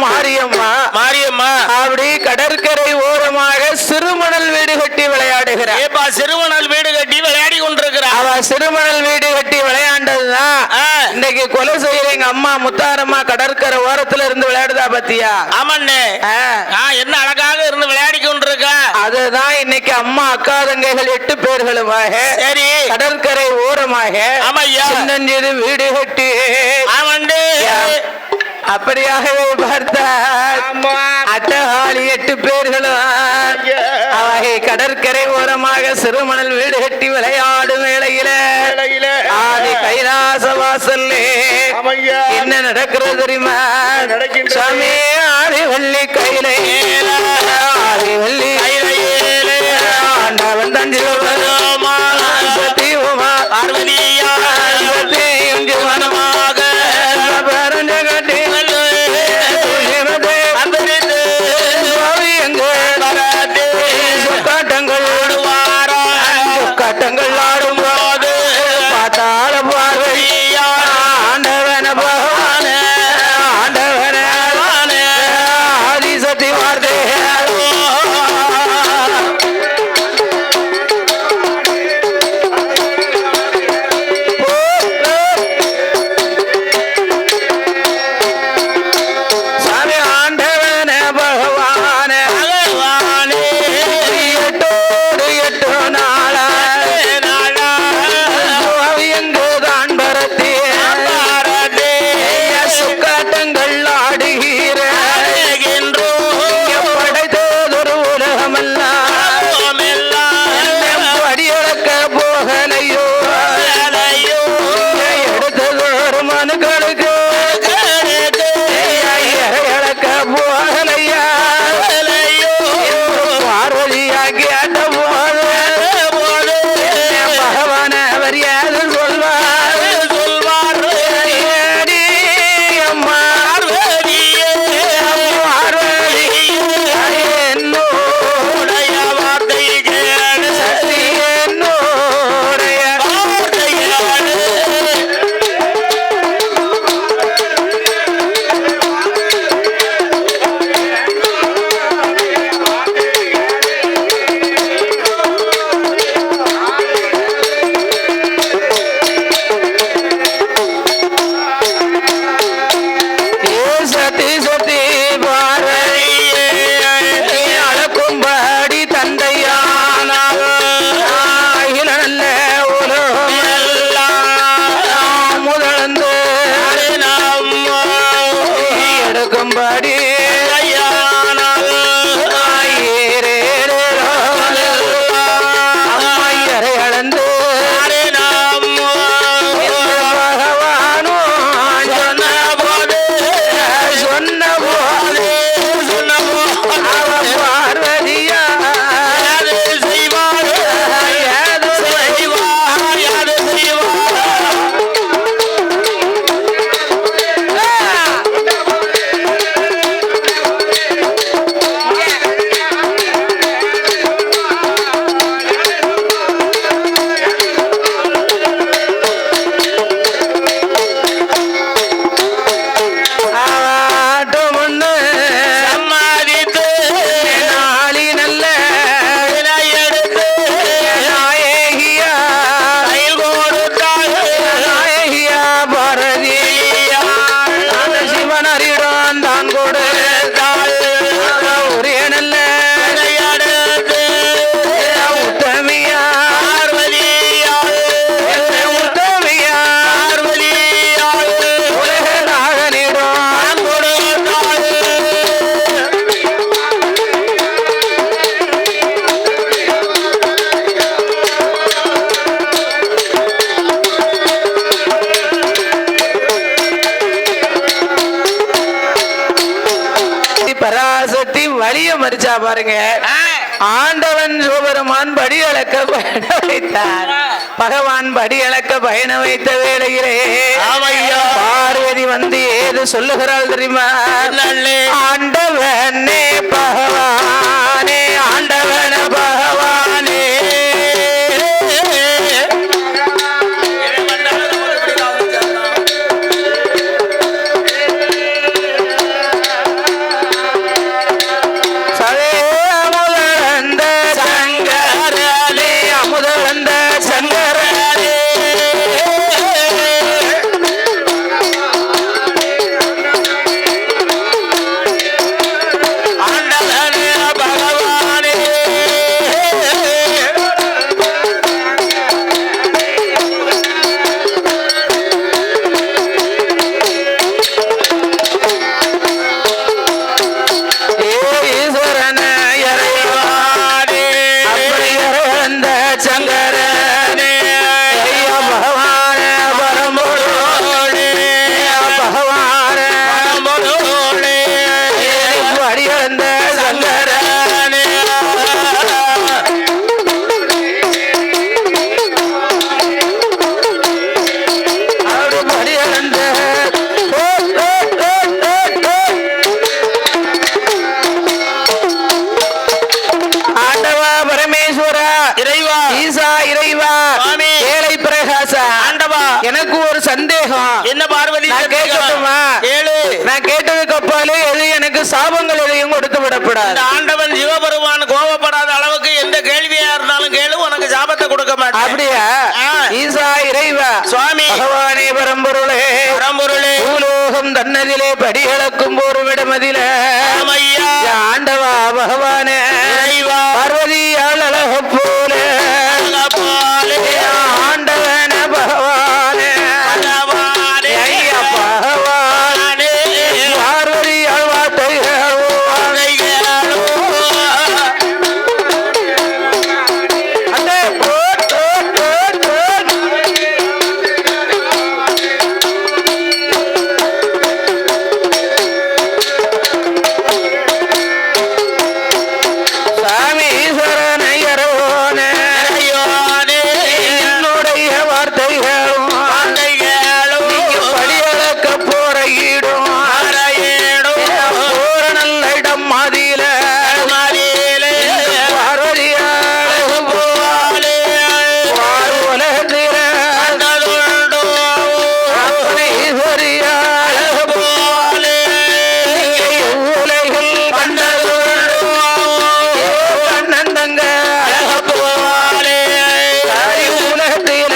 மாரியம்மா மாரியம்மா அப்படி கடற்கரை ஓரமாக சிறுமணல் வீடு கட்டி விளையாடுகிறார். ஏப்பா சிறுமணல் வீடு கட்டி விளையாடி கொண்டிருக்கிறார். அவ சிறுமணல் வீடு கட்டி விளையாண்டதுதான் இன்னைக்கு கொலை செய்யற எங்க அம்மா முத்தாரம்மா கடற்கரை ஓரத்துல இருந்து விளையாடுதா பத்தியா? ஆமாண்ணே. என்ன அழகாக இருந்து விளையாடி கொண்டிருக்கா. அதுதான் இன்னைக்கு அம்மா அக்கா தங்கைகள் 8 பேர்களுமாக சரி கடற்கரை ஓரமாக சின்னஞ்சிறு வீடு கட்டி அப்படியாகவே பார்த்தார். அட்டகாலி 8 பேர்களும் அவை கடற்கரை ஓரமாக சிறுமணல் வீடு கட்டி விளையாடும் வேளையில ஆதி கைலாச வாசல்லே என்ன நடக்கிறது தெரியுமா? சாமி ஆதி வள்ளி கையிலே ஆதி வள்ளி ஆண்டவன் தஞ்சி சத்தியமா பார்வதியா வனமாக கட்டங்கள் ஆடும் போது பார்த்தால பார்வையா ஆண்டவன பகவான ஆண்டவன ஆதிசக்தி வார்த்தை பராசக்தி வலிய மறிச்சா பாருங்க. ஆண்டவன் சிவபெருமான் படி அளக்க பயண வைத்தார். பகவான் படி அளக்க பயண வைத்த வேளையிலே பார்வதி வந்து ஏது சொல்லுகிறாள் தெரியுமா? ஆண்டவனே பகவானே ஆண்டவன பகவானே பார்வதி நான் கேட்கட்டுமா? கேளு. நான் கேட்டதுக்கு அப்பாலே எது எனக்கு சாபங்கள் எதையும் கொடுத்து விடப்படாது. இந்த ஆண்டவன் சிவபெருமான் கோபப்படாத அளவுக்கு எந்த கேள்வியா இருந்தாலும் கேளு, உனக்கு சாபத்தை கொடுக்க மாட்டேன். அப்படியா? ஈசா இறைவா சுவாமி பகவானே பரம்பொருளே பரம்பொருளே பூலோகம் தன்னதிலே படிகளக்கும் போருமிடமதில ஆண்டவா பகவானே பார்வதியால் அழக போல ஆண்டவன பகவானே ஐயா பகவானே பார்வதியால் வார்த்தைகள் அண்டே சாமி ஈஸ்வரன் ஐயரோனே என்னுடைய வார்த்தைகளும் நீங்க படியளக்க போற ஈடும் போற நல்ல இடம் மாதியில பார்வதியால் உலகத்தில ஈஸ்வரியால் உலகில் கண்ணந்தங்க உலகத்தில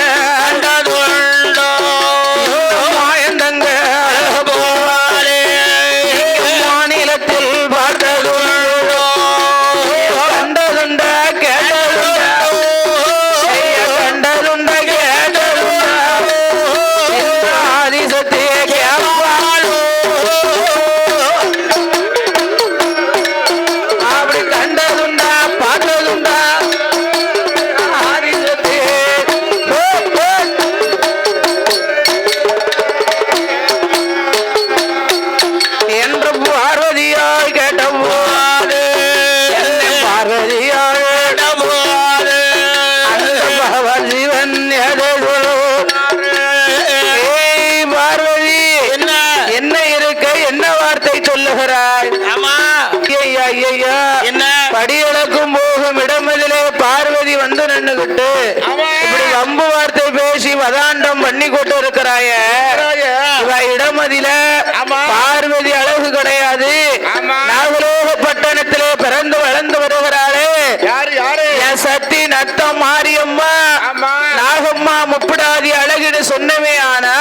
மாயந்தங்க மாநிலத்தில் பார்த்தது கண்டதுண்ட கேட்டதுண்ட கண்டதுண்ட கேட்டதுண்ட ஆதிசத்திய கேப்பால் அப்படி கண்டதுண்டா பார்த்ததுண்டா ஆதிசத்திய என்று பார்வதியால் கேட்டபோது என்னை பார்வதியால் கேட்டபோது அந்த பகவான் சிவன் எதை ஏய் பார்வதி என்ன இருக்க என்ன வார்த்தை சொல்லுகிறாய்? ஆமா ஐயா ஐயா என்ன? படியளக்கும் போகும் இடமதிலே பார்வதி வந்து நின்னுகிட்டு ஆமா. இப்படி வம்பு வார்த்தை பேசி வதாண்டம் பண்ணி கொண்டு இருக்கிறாய இவ இடமதில ஆமா. பார்வதி அழகு கிடையாது. ஆமா. நாகலோக பட்டணத்திலே பிறந்து வளர்ந்து வருகிறாளே யாரு என் சக்தி நத்தம் மாரியம்மா ஆமா. நாகம்மா முப்பிடாதி அழகுன்னு சொன்னவே ஆனா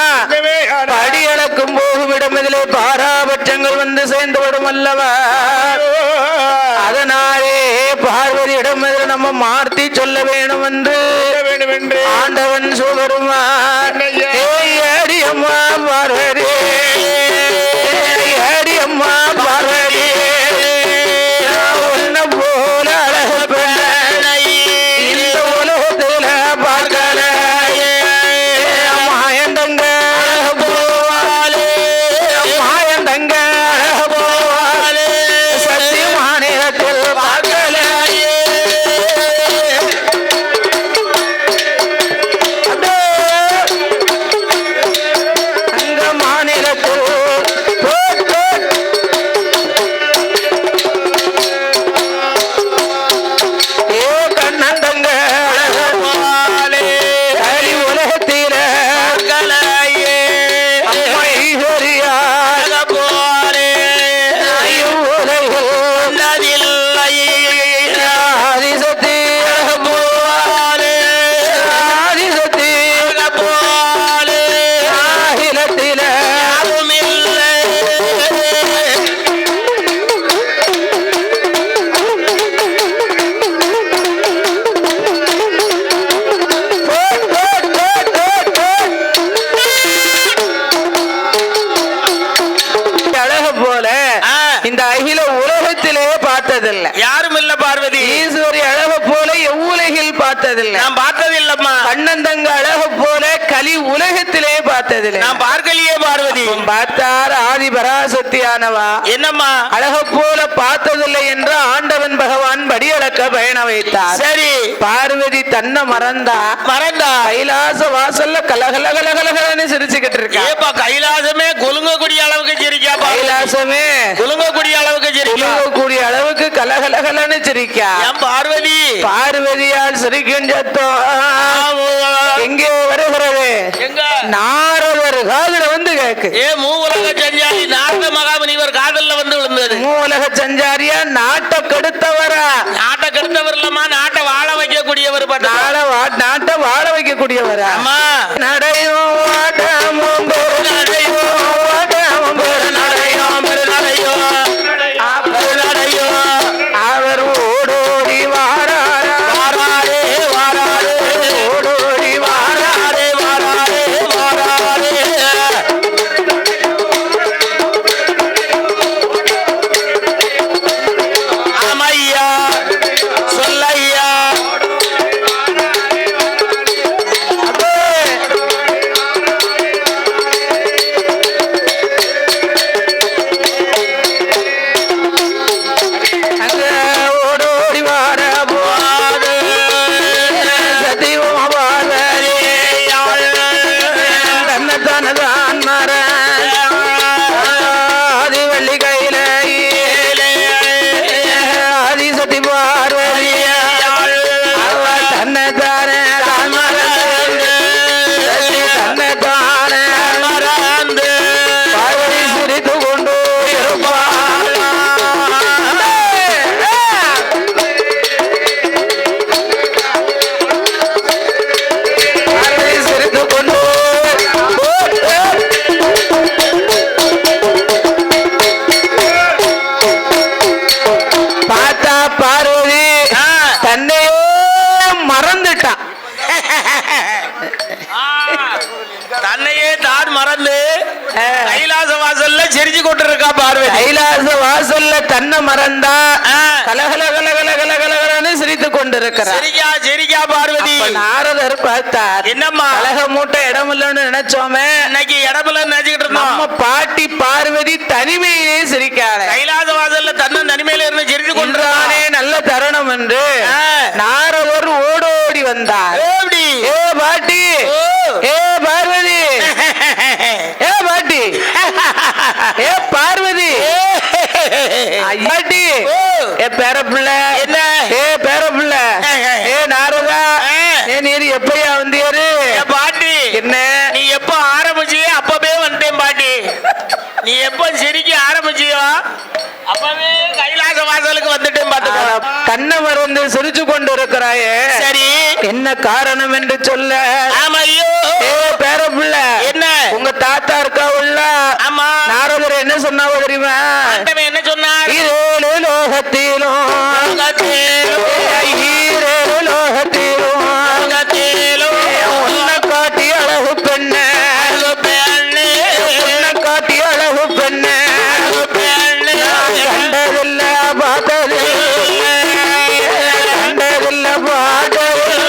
படி அளக்கும் போகும் இடமிதிலே பாராபட்சங்கள் வந்து சேர்ந்துவிடும் அல்லவா? அதனாலே பார்வதி இடமிதில் நம்ம மார்த்தி சொல்ல வேணும் என்று ஆண்டவன் சுவருமான் அடியம்மா பார்வதி அடியம்மா பார்வதி உன்னை போல அழகு பெண்ணை இந்த உலகத்துல பார்க்கல மாயந்தங்க போவாலே மாயந்தங்க போவாலே சத்திய மாநிலத்தில் பார்க்கல அங்க மாநிலத்தில் ஏ கண்ணந்தங்க அழி உலகத்தில அம்மா ஈஸ்வரியால் உலகில் ஆதிசக்தி ஆதிசக்தி அகிலத்தில அழகு போல இந்த அகில உலகத்திலே பார்த்ததில்லை. யாரும் இல்ல பார்வதி. ஈஸ்வரி அழகு போல எவ்வுலகில் பார்த்ததில்லை. நான் பார்த்ததில்லம்மா. கண்ணந்தங்க அழகு போல கலி உலகத்திலே பார்த்ததில்லை. நான் பார்க்கலையே பார்வதி. பார்த்தார் ஆதி பராசக்தியானவா என்னம்மா அழக போல பார்த்ததில்லை என்று ஆண்டவன் பகவான் படியளக்க பயணம் வைத்தார். சரி பார்வதி தன்னை மறந்தா கைலாச வாசல்ல கலகலகலகலன்னு சிரிச்சுக்கிட்டு இருக்கா. ஏப்பா கைலாசமே குலுங்கக்கூடிய அளவுக்கு சிரிக்கா. கைலாசமே குலுங்கக்கூடிய அளவுக்கு சிரிக்கா. குலுங்கக்கூடிய அளவுக்கு அளவுக்கு கலகலகலன்னு சிரிக்கா. என் பார்வதி பார்வதியால் சிரிக்கும் சத்தம் எங்கே வருகிறது? எங்க நாரதர் காதுல வந்து கேக்கு. ஏ மூவுலக சஞ்சாரி நாரத மகாமுனிவர் காதல்ல வந்து விழுந்தது. மூவுலக சஞ்சாரியா நாட்டை கெடுத்தவரா? நாட்டை கெடுத்தவர் இல்லம்மா, நாட்டை வாழ வைக்கக்கூடியவர். நாட்டை வாழ வைக்கக்கூடியவரா? அம்மா நடையும் வாட்டமும் நடையும் வாட்டமும் நடையும் நடையும் அவர் ஓடோடி வாராரே வாராரே ஓடோடி வாராரே வாராரே வாராரே. ஆமையா சொல்லையா தன்னையே தான் மறந்து கைலாச வாசல்ல சிரிச்சு கொண்டிருக்கா பார்வதி. கைலாச வாசல்ல தன்னை மறந்தா கலகல கலகல கலகலன்னு சிரித்து கொண்டிருக்கிறார். சரிக்கா சரிக்கா பார்வதி. நாரதர் பார்த்தார். என்னம்மா கலக மூட்டை இடமில்லன்னு நினைச்சோமே, இன்னைக்கு இடமில்ல நினைச்சுக்கிட்டு இருந்தோம். நம்ம பாட்டி பார்வதி தனிமையிலே சிரிக்காரு. கைலாச வாசல்ல தன்னை தனிமையில இருந்து சிரித்து கொண்டிருக்கானே நல்ல தருணம் என்று நாரதர் ஓடோடி வந்தார். எப்படி? ஏ பாட்டி, ஏ பார்வதி, ஏ பாட்டி, ஏ பார்வதி, பாட்டி, ஏ பேரப்புள்ள, என்ன ஏ பேரப்புள்ள, ஏ நாரதா, ஏ நீர் எப்பயா வந்தியாரு? பாட்டி என்ன நீ எப்ப ஆரம்பிச்சியோ அப்பவே வந்துட்டேன் பாட்டி. நீ எப்ப சிரிக்க ஆரம்பிச்சியோ அப்பவே கைலாச வாசலுக்கு வந்துட்டேன் பாத்துக்கோ. கண்ணை மறந்து சிரிச்சு கொண்டு இருக்கிறாயே, சரி என்ன காரணம் என்று சொல்ல. ஆமையோ ஏ பேரப்புள்ள, என்ன உங்க தாத்தா இருக்கா உள்ள? ஆமா. நாரதர் என்ன சொன்னாவோ தெரியுமா? என்ன சொன்னார்? ஈரேழு லோகத்திலும் ஈரேழு லோகத்திலும் உன்னை காட்டி அழகு பெண்ணு, உன்னை காட்டி அழகு பெண்ணு கண்டதில்ல பார்த்ததில்ல, கண்டதில்ல பார்த்ததில்ல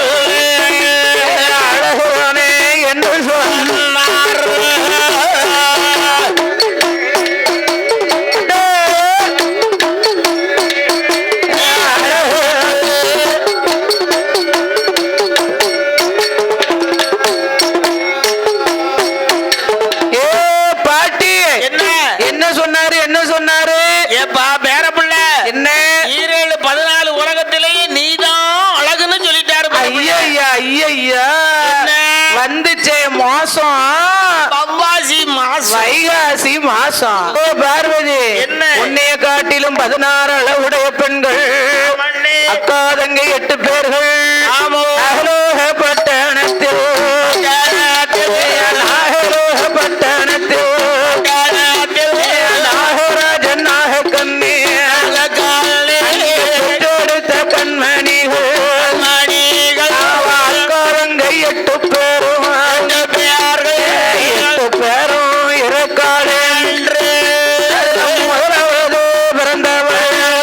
அழகுதானே என்று சொன்னார். என்ன சொன்னாரு? என்ன சொன்னாரு? ஏப்பா பேரப்புள்ள, என்ன 14 உலகத்திலேயே நீதான் அழகுன்னு சொல்லிட்டாரு. ஐயா ஐயா வந்துச்சே மாசம், பவ்வாசி மாசம், வைகாசி மாசம். ஓ பார்வதி, என்ன உன்னைய காட்டிலும் 16 அளவுடைய பெண்கள், அக்கா தங்கை 8 பேர்கள் அகலோக பட்டணத்தில், நாகலோக பட்டணத்தில் நாகராஜன் நாகக்கண்ணி பெற்றெடுத்த கண்மணிகள் அக்காரங்கை 8 பேரும் 8 பேரும் இறக்காடு முதலாவது பிறந்தவள்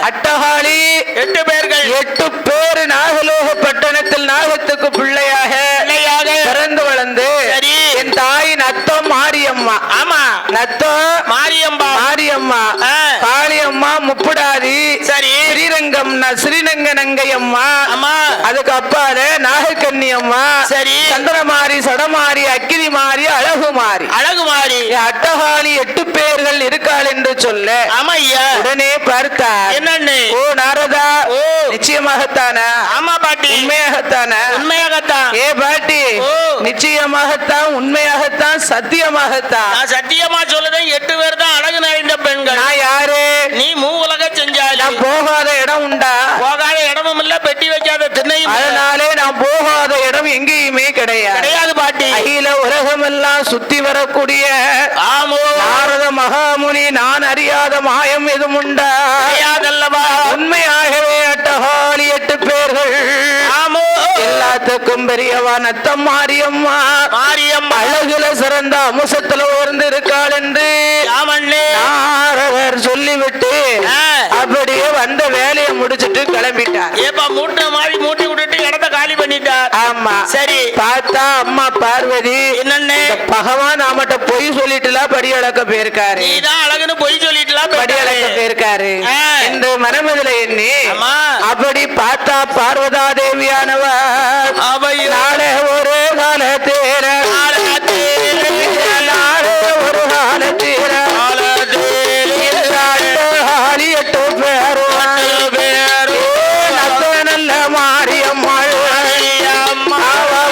அட்டகாளி 8 பேர்கள் 8 பேர் நாகலோக பட்டணத்தில் நாகத்துக்கு பிள்ளையாக பிறந்து வளர்ந்து சரி. என் தாயின் நத்தம் மாரியம்மா. ஆமா நத்தம் மாரியம்பா மாரியம்மா, காளியம்மா முப்புடாதி, சரி. ஸ்ரீரங்கம் ஸ்ரீரங்க நங்கையம்மா, ஆமா அதுக்கு அப்பால நாகக்கன்னி அம்மா, சரி. சந்திரமாரி, சடமாரி, அக்கினி மாறி, அழகு மாறி, அட்டகாளி 8 பேர்கள் இருக்காள் என்று சொல்ல ஆமா ஐயா உடனே பார்த்தார். என்னன்னு? ஓ நாரதா, ஓ நிச்சயமாகத்தானா? ஆமா பாட்டி உண்மையாகத்தானா? உண்மையாகத்தான். ஏ பாட்டி, ஓ நிச்சயமாகத்தான், உண்மையாகத்தான், சத்தியமாகத்தான். நான் சத்தியமா சொல்லுதேன் 8 பேர் தான் அழகு நிறைந்த பெண்கள். நான் யாரு? நீ மூவுலக செஞ்சாய். நான் போகாத இடம் உண்டா? போகாத இடமும் இல்ல, பெட்டி வைக்காத திண்ணையும் இல்ல. அதனாலே நான் போகாத இடம் எங்கேயுமே கிடையாது பாட்டி. அகில உலகமெல்லாம் சுத்தி வரக்கூடிய ஆமோ நாரத மகாமுனி நான் அறியாத மாயம் எதுவும் உண்டா? கிடையாதல்லவா? உண்மையாகவே அட்டகாளி 8 பேர்கள். ஆமோ எல்லாத்துக்கும் பெரியவா நத்தம் மாரியம்மா. மாரியம்மா அழகுல சிறந்த அமுசத்துல உயர்ந்து இருக்காள் என்று நாரதர் சொல்லிவிட்டு அப்படியே வந்த வேலையை முடிச்சிட்டு கிளம்பிட்டார். ஏப்பா மூட்டை மாதிரி மூட்டி விட்டுட்டு இடத்த காலி பண்ணிட்டார். ஆமா சரி. பார்த்தா அம்மா பார்வதி என்னன்னு பகவான் நாமட்ட பொய் சொல்லிட்டுலாம் படி அளக்க போயிருக்காரு. நீதான் அழகுன்னு பொய் சொல்லிட்டுலாம் படி அளக்க போயிருக்காரு என்று மனமதில எண்ணி அப்படி பார்த்தா பார்வதா தேவியானவர் நாளே ஒரு காலத்தேர நாளே ஒரு காலத்தேர 8 பேரும் நல்ல மாரியம்மாள்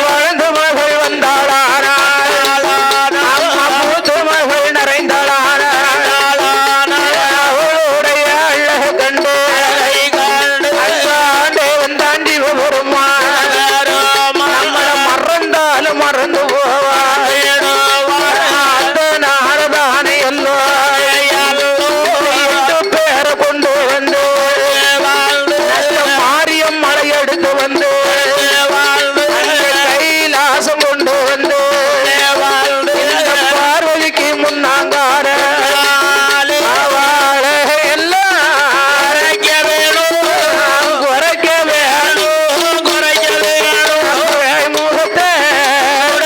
வாழ்ந்து மகள் வந்தாளானா மூத்து மகள் நிறைந்தாளானா அவளுடைய அழகு கண்டு அந்தாண்டே வந்தாண்டி வருமா நம்மள மறந்தாலும் மறந்து போவா அந்த நாரதானை எல்லோ 8 பேரை கொண்டு வந்து மாரியம் மலை எடுத்து வந்து கைலாசம் கொண்டு வந்து பார்வதிக்கு முன்னாங்கார எல்லாம் குறைக்க வேணும் முகத்தை கொடுக்க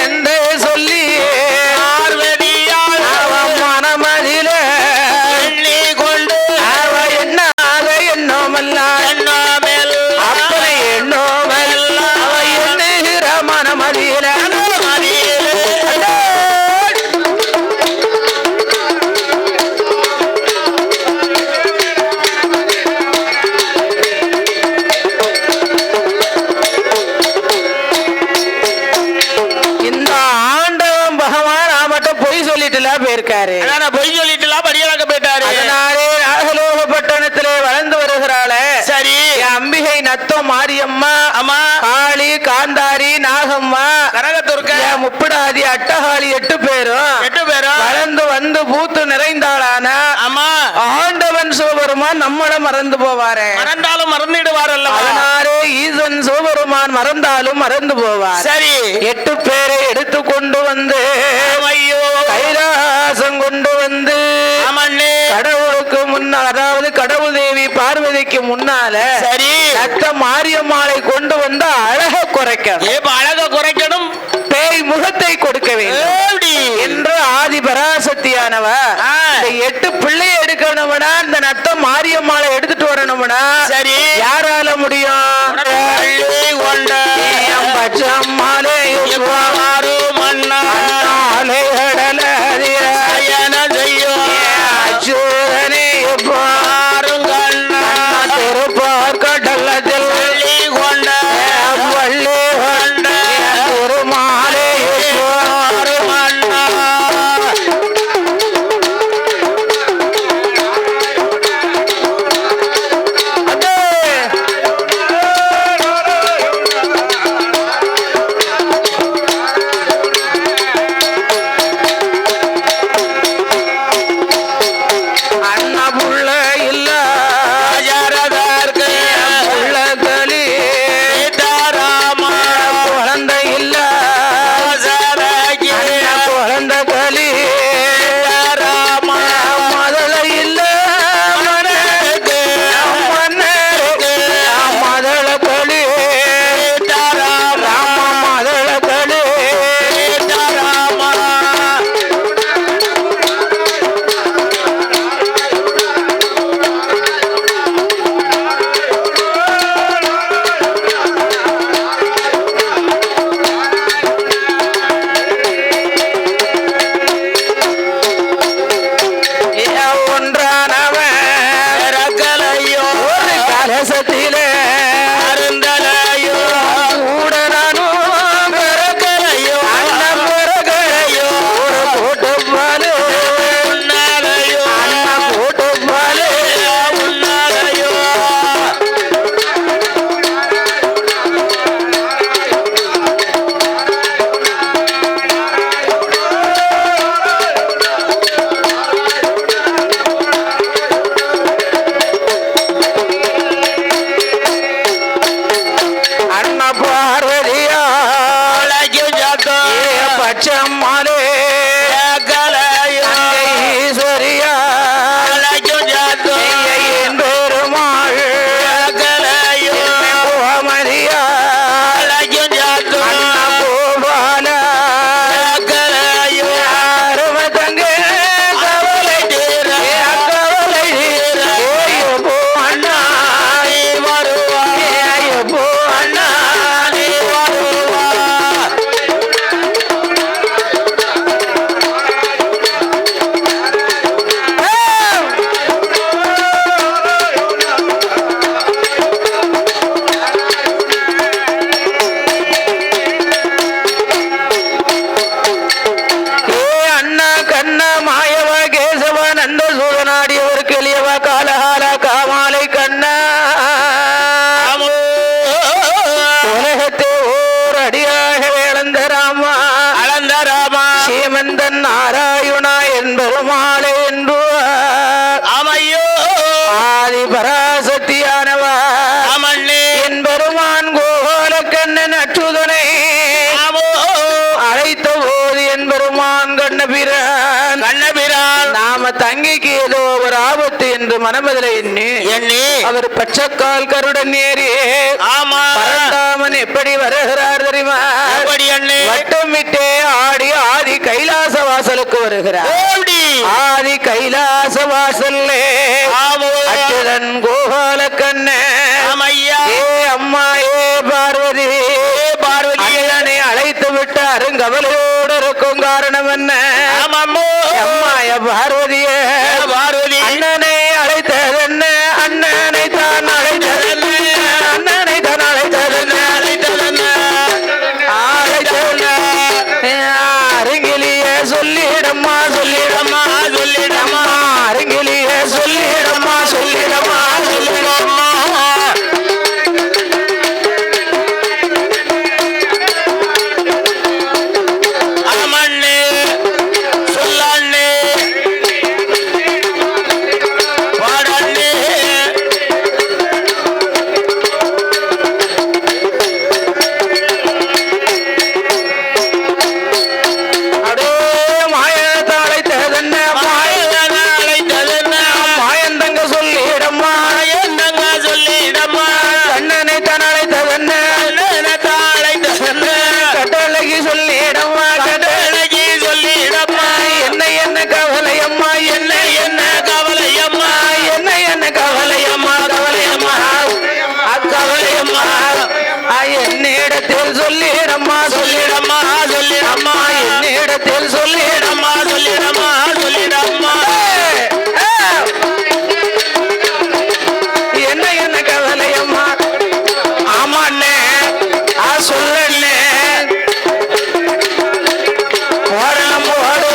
என்று சொல்லி அவன் மனமதில அவ எண்ணாத எண்ணோமல்ல அப்பனை எண்ணோமல்ல அவ எண்ணுகிற மனமதில இந்த ஆண்டவன் பகவான் ஆமட்ட பொய் சொல்லிட்டுல போயிருக்காரு. பொய் சொல்லிட்டுலாம் படியலாக்க போயிட்டாரு. அதனாலே நாகலோக பட்டணத்திலே வளர்ந்து வருகிறாள சரி. அம்பிகை நத்தம் மாரியம்மா, அம்மா காளி, காந்தாரி, நாகம்மா, கனகத்துர்க்க முப்பிடாதி, அட்டகாளி 8 பேரும் 8 பேரும் வளர்ந்து வந்து பூத்து நிறைந்தாளானா அம்மா ஆண்டவன் சிவபெருமான் நம்மள மறந்து போவாரே. மறந்தாலும் மறந்துடுவார் அல்லவா? அதனாலே ஈசன் சிவபெருமான் மறந்தாலும் மறந்து போவார். சரி. 8 பேரை எடுத்து கொண்டு வந்து ஐயோ கைலாசம் கொண்டு வந்து கடவுளுக்கு முன்னால், அதாவது கடவுள் தேவி பார்வதிக்கு முன்னால சரி நத்த மாரியம்மாளை கொண்டு வந்து அழக குறைக்கணும். அழக குறைக்கணும், பேய் முகத்தை கொடுக்க வேண்டும் என்று ஆதி பராசக்தியானவ 8 பிள்ளையை எடுக்கணும்னா இந்த நத்த மாரியம்மாளை எடுத்துட்டு வரணும்னா சரி யாரால முடியும்? பச்சம்மாலே மண்ணாலே கடல அச்சுதனே திருப்பார் கடலத்தில் வள்ளி கொண்ட திருமாலே தேசத்திலே அருந்தலையோ கூட நானும் பிறக்கலையோ அண்ணன் பிறகலையோ ஒரு போட்டு பாலு உன்னாலையோ அண்ணன் போட்டு பாலு உன்னாலையோ அண்ணா பார்வதியா அழைக்கும் சத்தம் பச்சம்மாளே கேட்கலையோ ஈஸ்வரியா அழைக்கும் சத்தம் என் பெருமாள் கேட்கலையோ கோமதியா அழைக்கும் சத்தம் அண்ணா கோபாலா கேட்கலையோ அருமை தங்க கவலை தீர கவலை தீர ஏயப்போ அண்ணா நீ வருவா ஏயப்போ அண்ணா நீ வருவா ஏ அண்ணா கண்ணா மாயவ கேசவ நந்த சூதனாடியவர் கிளியவ காலகால காமாலை கண்ணா உலகத்தை ஓர் அடியாக இழந்த ராமா அளந்த ராமா சீமந்தன் நாராயணா என்பெருமாளே என்று அமையோ ஆதி பராசக்தியானவா அமண்ணே என்பெருமான் கோபால கண்ணன் அச்சுதனை ஆமோ அழைத்த போது என்பெருமான் கண்ணபிரான் கண்ணபிரான் நாம தங்கிக்கு ஏதோ ஒரு ஆபத்து என்று மனமதில் எண்ணி எண்ணி அவர் பச்சைக்கால் கருடன் ஏறி ஆமா பரந்தாமன் எப்படி வருகிறார் தெரியுமா எப்படி அண்ணே வட்டமிட்டே ஆடி ஆதி கைலாச வாசலுக்கு வருகிறார் ஓடி ஆதி கைலாச வாசல்லே ஆமோ அச்சுதன் கோபால கண்ணன் ஆமையா ஏ அம்மா ஏ பார்வதி பார்வதி அண்ணனை அழைத்து விட்டு அருங்கவலையோடு இருக்கும் காரணம் என்ன ஆமாமோ அம்மாய பார்வதியே பார்வதி அண்ணனை அழைத்ததென்ன அண்ணனை தான் அழைத்ததென்ன அண்ணனை தான் அழைத்ததென்ன அழைத்ததென்ன அருங்கிலியே சொல்லிடம்மா சொல்லிடம்மா சொல்லிடம்மா அருங்கிலியே சொல்லிடம்மா சொல்லிடம்மா சொல்லிடம்மா ஆமண்ணே சொல்லண்ணே பாடண்ணே அடே மாயத்தை அழைத்ததென்ன அழைத்ததென்ன மாயந்தங்க சொல்லிடம்மா என்னங்க சொல்லிடம்மா கண்ணனை தான் அழைத்ததென்ன அழைத்ததென்ன கட்டளைக்கு சொல்லிடம்மா கட்டளைக்கு சொல்லிடம்மா என்ன என்ன கவலையம்மா என்ன என்ன கவலையம்மா என்ன என்ன கவலையம்மா கவலையம்மா அக்கவலையம்மா என்னிடத்தில் சொல்லிடம்மா சொல்லிடம்மா சொல்லிடம்மா என்னிடத்தில் சொல்லிடம்மா சொல்லிடம்மா சொல்லிடம்மா என்ன என்ன கவலையம்மா ஆமா அண்ணே சொல்லண்ணே போடலாம் போடு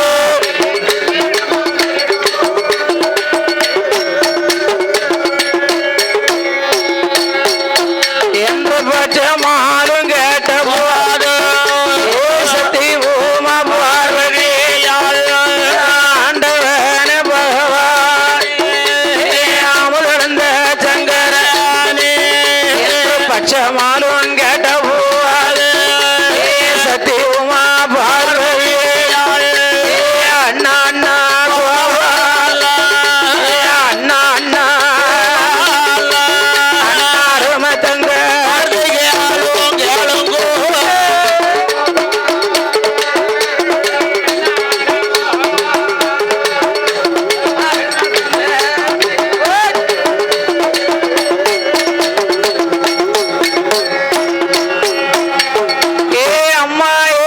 என்று பட்சமாலும் கேட்ட போது சக்தி பூமா பார்வதி ஆண்டவன பகவான் அமர்ந்த சங்கரனே என்று பட்சமாலும் கேட்ட போது சக்தி பூமா பார்வதி அண்ணா அண்ணா கோபாலா அண்ணா அண்ணா அருமை தங்க ஏ அம்மா ஏ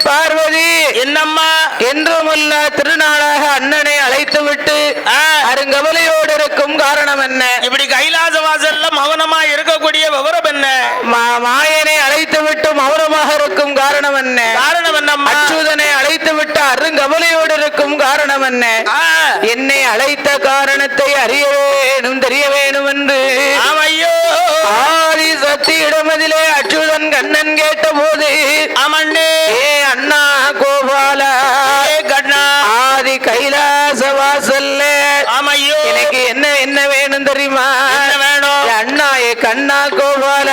பார்வதி என்னம்மா என்றுமுள்ள திருநாளாக அண்ணனை அழைத்து விட்டு அருங்கவலையோடு இருக்கும் காரணம் என்ன இப்படி கைலாச வாசல்ல மகன மாயனை அழைத்து விட்டு மௌனமாக இருக்கும் காரணம் என்ன? காரணம் என்னம்மா? அச்சுதனை அழைத்து விட்டு அருங்கவலையோடு இருக்கும் காரணம் என்ன? என்னை அழைத்த காரணத்தை அறிய வேணும், தெரிய வேணும் என்று ஆமையோ ஆதி சக்தி இடமதிலே அச்சுதன் கண்ணன் கேட்ட போது ஆமண்ணே ஏ அண்ணா கோபால கண்ணா ஆதி கைலாச வாசல்ல ஆமையோ எனக்கு என்ன என்ன வேணும் தெரியுமா? என்ன வேணும்? அண்ணா ஏ கண்ணா கோபால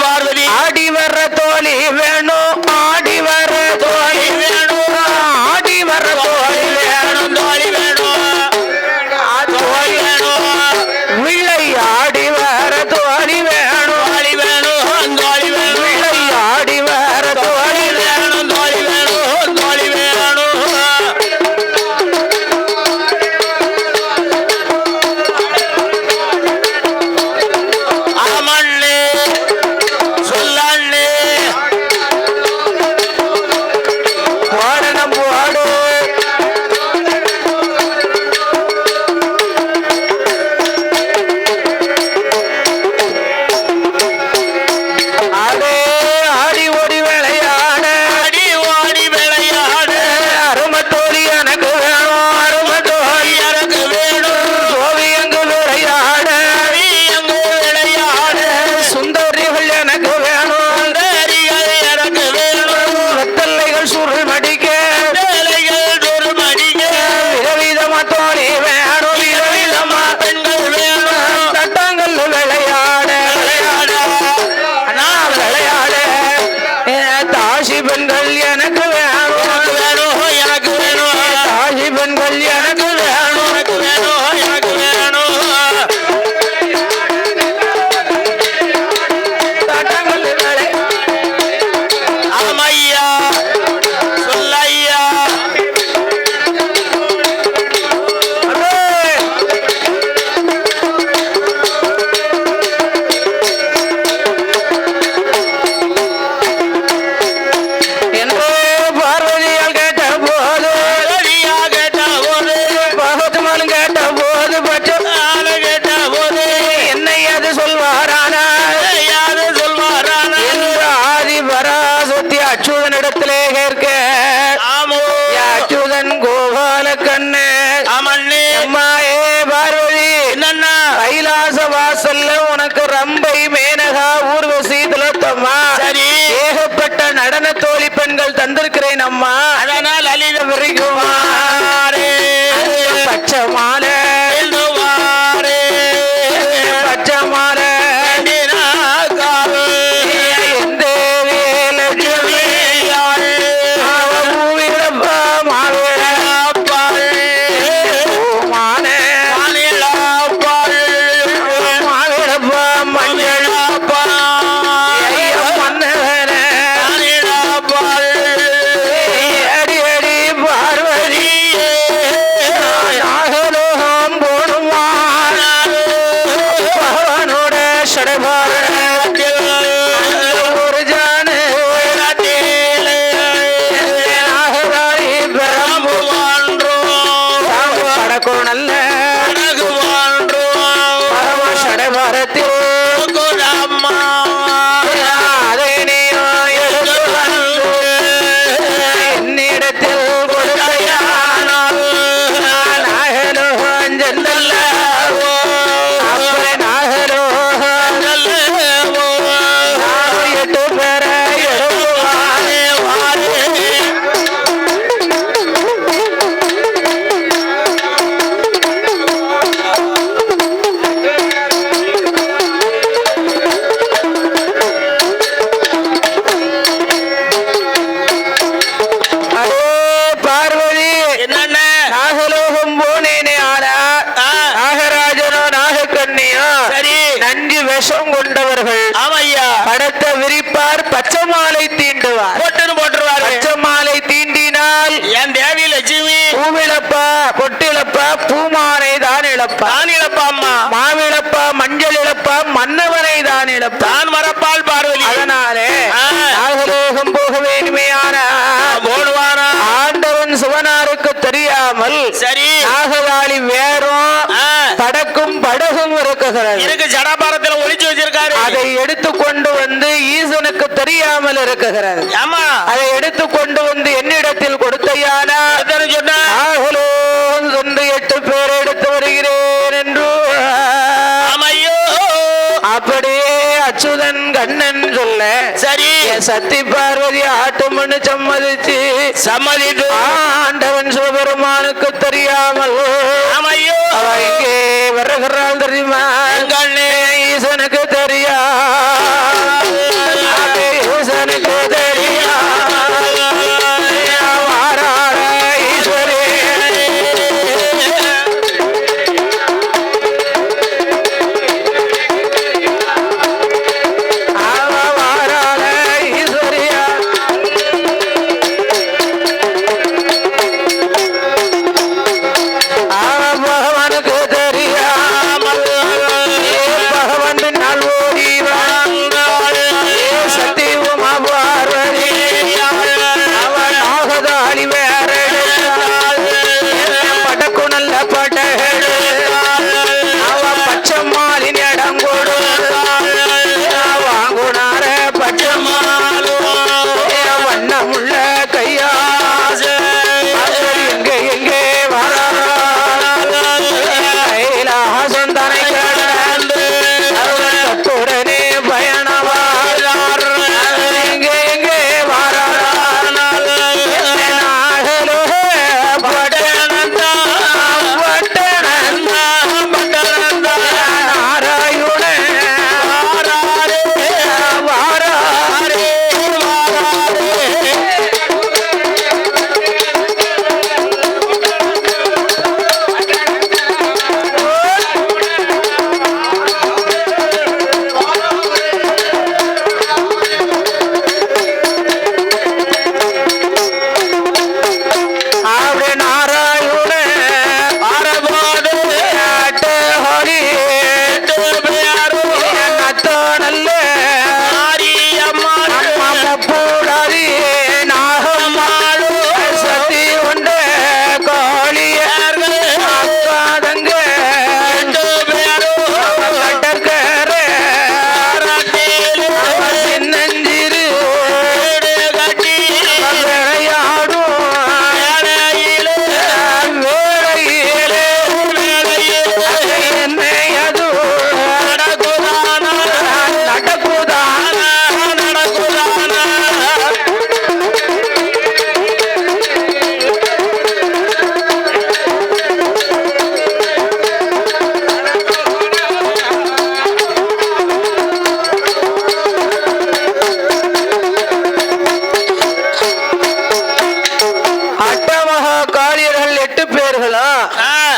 பார்வதி ஆடி வர்ற தோழி வேணும், ஆடி வர்ற தோழி வேணும், ஆடி வர்ற தோழி வேணும், தோழி வேணும் தோழி வேணும், விளை ஆடி வர தோழி வேணும், தோழி வேணும் தோழி வேணும் விளை ஆடி வர தோழி வேணும் தோழி வேணும் தோழி வேணும் ஆமண்ணே சொல்லண்ணே வாடனம் வாடு ஆடே ஆடி ஓடி விளையாட அடி ஓடி விளையாடு அருமை தோழி எனக்கு வேணும், அருமை தோழி எனக்கு வேணும் ஓவியங்கு விளையாட நீ எங்கு விளையாடு சுந்தரிகள் எனக்கு வேணும், தரிகள் எனக்கு வேணும் வெத்தல்லைகள் சுருள் மடிக்க வேலைகள் ஒரு மணிக்கு விதவிதமா தோழி வேணும், விதவிதமா பெண்கள் வேணும் தட்டங்கள் விளையாட விளையாட நான் விளையாட தாசி பெண்கள் எனக்கு வேணும், எனக்கு வேணும் எனக்கு வேணும் தாசி பெண்கள் எனக்கு வேணும், எனக்கு வேணும் எனக்கு வேணும் தட்டங்கள் விளையாட ஆமையா சொல்லையா என்று பார்வதியால் கேட்ட போது சரியா கேட்ட போது பகவத்மாலும் கேட்ட போது பட்சம் ஆளு கேட்ட போது என்னை அது சொல்வாரானா யாரு சொல்வாரான என்று ஆதி பராசக்தி அச்சுதனிடத்திலே கேட்க ஆமோ அச்சுதன் கோபால கண்ணு ஆமண்ணே அம்மாயே பார்வதி என்னன்னா கைலாச வாசல்ல உனக்கு ரம்பை மேனகா ஊர்வசி திலோத்தம்மா சரி ஏகப்பட்ட நடன தோழி பெண்கள் தந்திருக்கிறேன் அம்மா. அதனால் அழித விரிகுமாரே பச்சை மாலை எழுவாரே பச்சை மாலை எந்த வேலட்சுமி அவ பூவிடப்பா மாவிட பூமானே மாவிடப்பா மஞ்சள் ஐயா மன்னவனே அடி அடி பார்வதி நாகலோகம் போடுவான் பகவானோட சடபார ஒரு ஜானு நாகராணி பெரம்பு படக்கும் நல்ல பரம சடபாரத்தில் அதை நீ எடுத்து வந்து என்னிடத்தில் கொடுத்தையானால் நாகலோகம் சென்றல்ல அப்படி நாகலோகம் நான் 8 பேரை எழுப்புவான் அதே பார்வதி என்னென்ன நாகலோகம் போனேனே ஆனா நாகராஜனோ நாகக்கண்ணியோ சரி நன்றி விஷம் கொண்டவர்கள் ஆமையா படத்த விரிப்பார் பச்சை மாலை தீண்டுவார் போட்டுருவாரு பச்சை மாலை தீண்டினால் என் தேவி லட்சுமி பூவிழப்பா பொட்டிழப்பா பூமானை தான் இழப்பா தான் இழப்பா அம்மா மாவிழப்பா மஞ்சள் இழப்பா மன்னவனை தான் இழப்பா தான் மரப்பால் பார்வதி அதனாலே நாகலோகம் போக வேண்டுமே ஆனா போடுவானா ஆண்டவன் சிவனாருக்கு தெரியாமல் சரி நாகவாளி வேறும் படக்கும் படகும் இருக்குகிறது இருக்கு ஜடாபாரத்துல ஒளிச்சு வச்சிருக்காரு அதை எடுத்து கொண்டு வந்து ஈசனுக்கு தெரியாமல் இருக்குகிறது. ஆமா, அதை எடுத்து கொண்டு வந்து என்னிடத்தில் கொடுத்தையானா சொன்ன சொன்று 8 பேர் எடுத்து வருகிறேன் என்று. அப்படியே அச்சுதன் கண்ணன் சொல்ல சரி சத்தி பார்வதி ஆட்டுமனு சம்மதித்து ஆண்டவன் சிவபெருமானுக்கு தெரியாமல் அவ இங்கே வருகிறாள் தெரியுமா? ஈசனுக்கு தெரியா, ஈசனுக்கு தெரியா வாராள ஈஸ்வரே.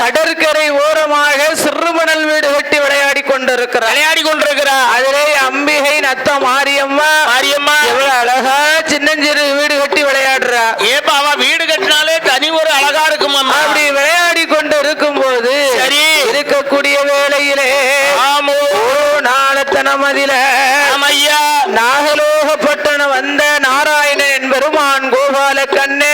கடற்கரை ஓரமாக சிறுமணல் வீடு கட்டி விளையாடி கொண்டிருக்கிறார். அதிலே அம்பிகை நத்த மாரியம்மா எவ்வளவு அழகா சின்னஞ்சிறு வீடு கட்டி விளையாடுறா. ஏப்பா அவ வீடு கட்டினாலே தனி ஒரு அழகா இருக்கும். அப்படி விளையாடி கொண்டு இருக்கும் போது சரி இருக்கக்கூடிய வேளையிலே நாளத்தனமதில நாகலோகப்பட்டணம் வந்த நாராயணன் என்பெருமான் கோபால கண்ணே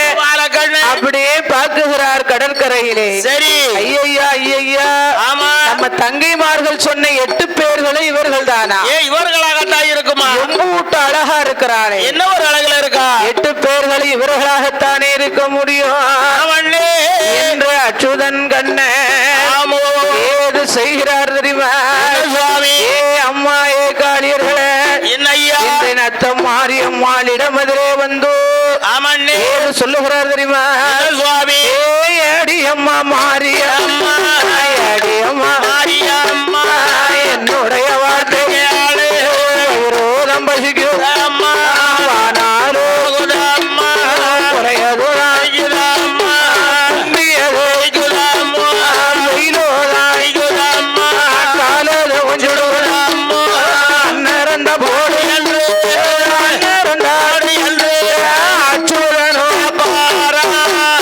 அப்படியே பார்க்குகிறார் கடற்கரையிலே. சரி ஐயா ஐயா, ஆமா நம்ம தங்கைமார்கள் சொன்ன 8 பேர்களும் இவர்கள் தானா? இவர்களாகத்தான் இருக்குமா? ரொம்ப அழகா இருக்கிறாரே. என்ன ஒரு அழகுல இருக்கா? 8 பேர்களும் இவர்களாகத்தானே இருக்க முடியும் என்று அச்சுதன் கண்ண ஏது செய்கிறார் தெரியுமா? ஏ அம்மா ஏ காளியர்களே, இன்றைய நத்தம் மாரியம்மாளிடம் எதிரே வந்து ஏது சொல்லுகிறார் தெரியுமா? ஏடி அம்மா மாரியம்மா, ஏடி அம்மா மாரியம்மா, என்னுடைய வார்த்தையாலே விரோதம் பசிக்கும் அம்மா, வானாலோ அம்மா குறையதோ பாரா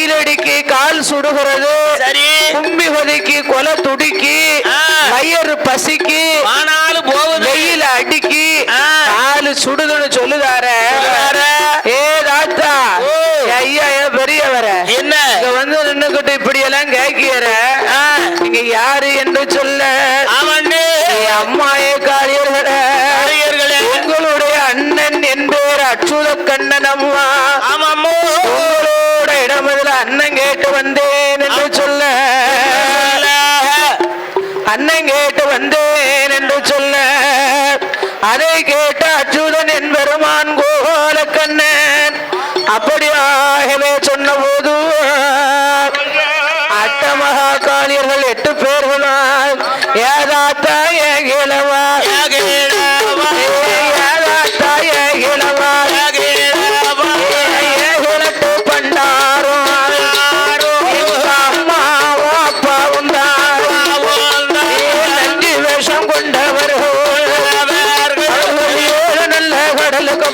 வெயிலடிக்கு கால் சுடுகிறது, சரி கும்பி கொதிக்கு கொலை துடிக்கி, வயிறு பசிக்கு ஆனாலும் போகுது, வெயில் அடிக்கி காலு சுடுதுன்னு சொல்லுதார. ஏ தாத்தா, ஐயா பெரியவர என்ன இங்க வந்து நின்னுகிட்டு இப்படி எல்லாம் கேட்கிற, நீங்க யாரு என்று சொல்ல. ஆமாண்டே அம்மாயே காரியர்களே, உங்களுடைய அண்ணன் என் பேர் அச்சுத கண்ணன் அம்மா. ஆமாம்மோ உங்களோட இடமதில் அண்ணன் கேட்டு வந்தேன் என்று சொல்ல. அண்ணன் கேட்டு வந்தேன் என்று சொல்ல, அதை கேட்ட அச்சுதன் என் பெருமான் கோல கண்ணன் அப்படியாகவே சொன்ன போது அட்டமகா காளியர்கள் 8 பேர்களால் ஏதாத்தா ஏகிழவா ஏதாத்தா ஏகிழவா ஏகிழத்து பண்டாரும் அம்மாவும் அப்பாவும் தான் நஞ்சு வேஷம் கொண்டவர்கள் நல்ல கடலுக்கு